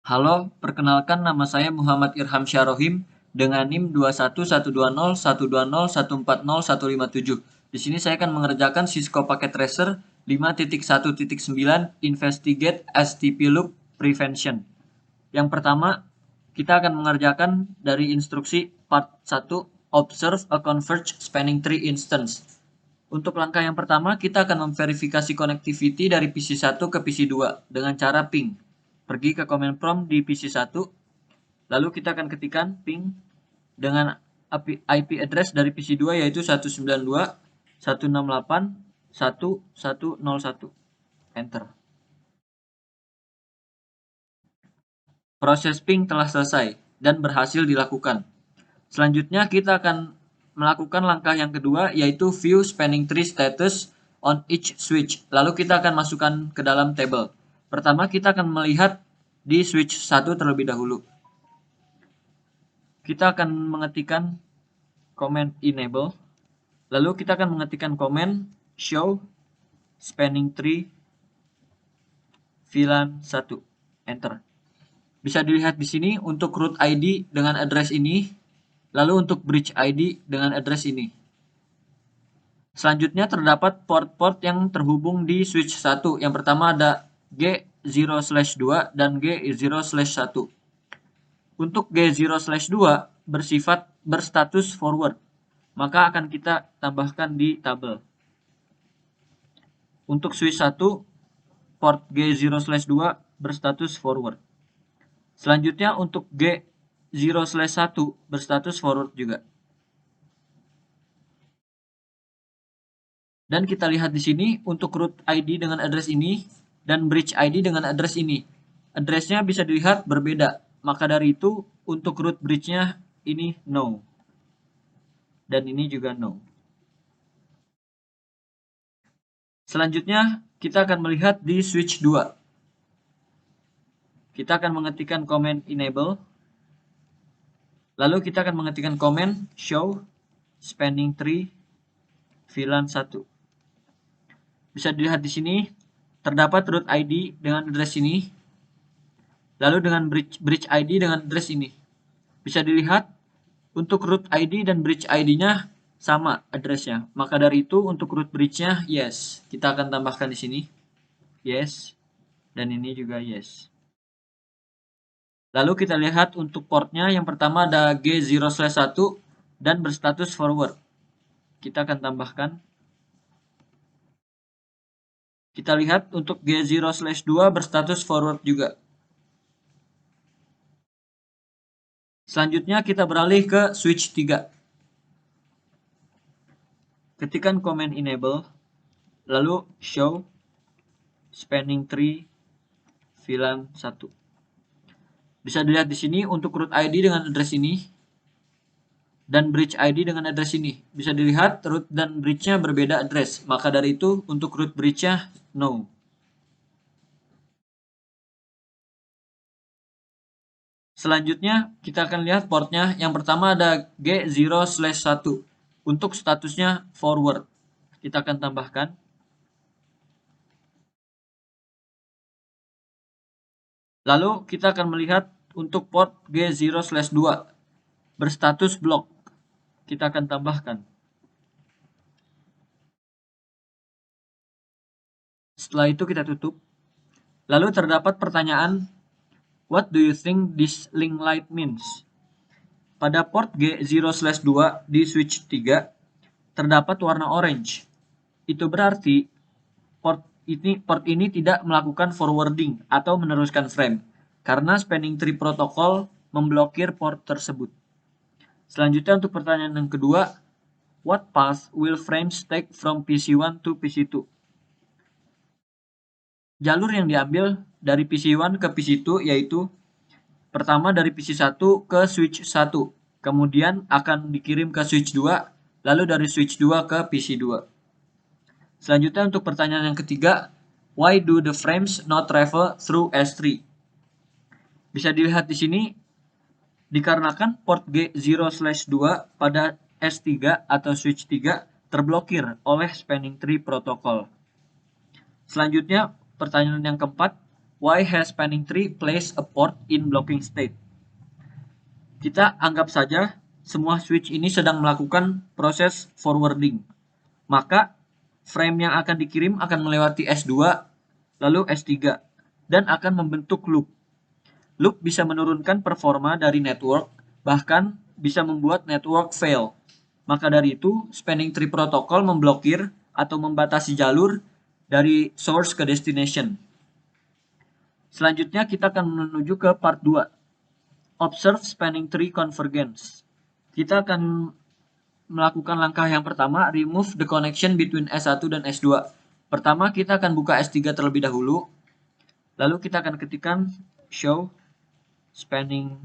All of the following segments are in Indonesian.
Halo, perkenalkan nama saya Muhammad Irham Syarohim dengan NIM 211201201401407. Di sini saya akan mengerjakan Cisco Packet Tracer 5.1.9 Investigate STP Loop Prevention. Yang pertama, kita akan mengerjakan dari instruksi part 1, Observe a Converged Spanning Tree Instance. Untuk langkah yang pertama, kita akan memverifikasi connectivity dari PC1 ke PC2 dengan cara ping. Pergi ke command prompt di PC1, lalu kita akan ketikkan ping dengan IP address dari PC2 yaitu 192.168.1101. Enter. Proses ping telah selesai dan berhasil dilakukan. Selanjutnya kita akan melakukan langkah yang kedua yaitu view spanning tree status on each switch. Lalu kita akan masukkan ke dalam table. Pertama kita akan melihat di switch 1 terlebih dahulu. Kita akan mengetikkan command enable. Lalu kita akan mengetikkan command show spanning tree VLAN 1. Enter. Bisa dilihat di sini untuk root ID dengan address ini, lalu untuk bridge ID dengan address ini. Selanjutnya terdapat port-port yang terhubung di switch 1. Yang pertama ada G0/2 dan G0/1. Untuk G0/2 bersifat berstatus forward, maka akan kita tambahkan di tabel. Untuk switch 1, port G0/2 berstatus forward. Selanjutnya untuk G0/1 berstatus forward juga. Dan kita lihat di sini untuk root ID dengan address ini dan bridge ID dengan address ini. Addressnya bisa dilihat berbeda. Maka dari itu untuk root bridge-nya ini no. Dan ini juga no. Selanjutnya kita akan melihat di switch 2. Kita akan mengetikkan command enable. Lalu kita akan mengetikkan command show spanning tree VLAN 1. Bisa dilihat di sini terdapat root ID dengan address ini, lalu dengan bridge ID dengan address ini. Bisa dilihat untuk root ID dan bridge ID-nya sama addressnya. Maka dari itu untuk root bridge-nya yes. Kita akan tambahkan di sini yes, dan ini juga yes. Lalu kita lihat untuk portnya yang pertama ada G0/1 dan berstatus forward. Kita akan tambahkan. Kita lihat untuk G0/2 berstatus forward juga. Selanjutnya kita beralih ke switch 3. Ketikkan command enable, lalu show spanning tree VLAN 1. Bisa dilihat di sini untuk root ID dengan address ini dan bridge ID dengan address ini. Bisa dilihat root dan bridge-nya berbeda address. Maka dari itu untuk root bridge-nya no. Selanjutnya kita akan lihat portnya. Yang pertama ada G0/1. Untuk statusnya forward. Kita akan tambahkan. Lalu kita akan melihat untuk port G0/2 berstatus block. Kita akan tambahkan. Setelah itu kita tutup. Lalu terdapat pertanyaan, what do you think this link light means? Pada port G0/2 di switch 3 terdapat warna orange. Itu berarti port ini tidak melakukan forwarding atau meneruskan frame karena spanning tree protocol memblokir port tersebut. Selanjutnya untuk pertanyaan yang kedua, what path will frames take from PC1 to PC2? Jalur yang diambil dari PC1 ke PC2 yaitu pertama dari PC1 ke switch 1, kemudian akan dikirim ke switch 2, lalu dari switch 2 ke PC2. Selanjutnya untuk pertanyaan yang ketiga, why do the frames not travel through S3? Bisa dilihat di sini, dikarenakan port G0/2 pada S3 atau switch 3 terblokir oleh spanning tree protocol. Selanjutnya, pertanyaan yang keempat, Why has spanning tree placed a port in blocking state? Kita anggap saja semua switch ini sedang melakukan proses forwarding. Maka frame yang akan dikirim akan melewati S2, lalu S3, dan akan membentuk loop. Loop bisa menurunkan performa dari network, bahkan bisa membuat network fail. Maka dari itu, spanning tree protocol memblokir atau membatasi jalur dari source ke destination. Selanjutnya kita akan menuju ke part 2. Observe spanning tree convergence. Kita akan melakukan langkah yang pertama, remove the connection between S1 dan S2. Pertama, kita akan buka S3 terlebih dahulu. Lalu kita akan ketikkan show spanning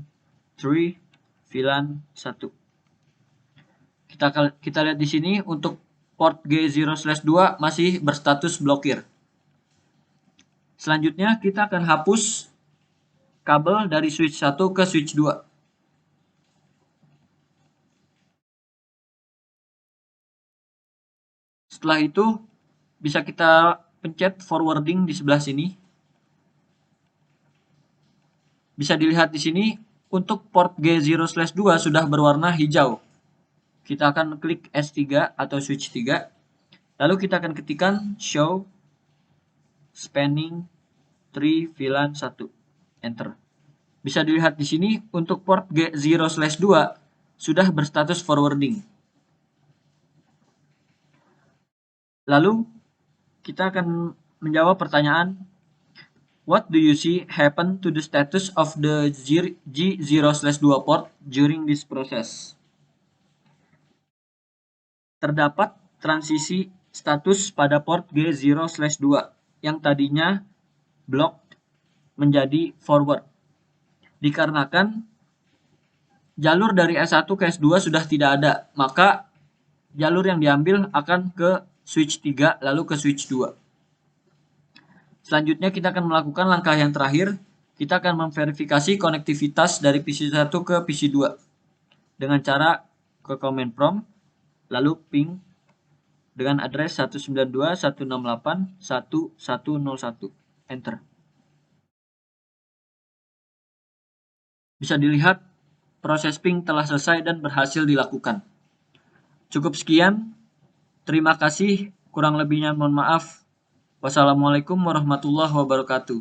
tree VLAN 1. Kita lihat di sini untuk port G0/2 masih berstatus blokir. Selanjutnya kita akan hapus kabel dari switch 1 ke switch 2. Setelah itu bisa kita pencet forwarding di sebelah sini. Bisa dilihat di sini untuk port G0/2 sudah berwarna hijau. Kita akan klik S3 atau switch 3. Lalu kita akan ketikkan show spanning tree VLAN 1. Enter. Bisa dilihat di sini untuk port G0/2 sudah berstatus forwarding. Lalu kita akan menjawab pertanyaan, what do you see happen to the status of the G0/2 port during this process? Terdapat transisi status pada port G0/2 yang tadinya blocked menjadi forward. Dikarenakan jalur dari S1 ke S2 sudah tidak ada, maka jalur yang diambil akan ke switch 3 lalu ke switch 2. Selanjutnya kita akan melakukan langkah yang terakhir. Kita akan memverifikasi konektivitas dari PC1 ke PC2 dengan cara ke command prompt lalu ping dengan address 192.168.1.101. Enter. Bisa dilihat proses ping telah selesai dan berhasil dilakukan. Cukup sekian. Terima kasih. Kurang lebihnya mohon maaf. Wassalamualaikum warahmatullahi wabarakatuh.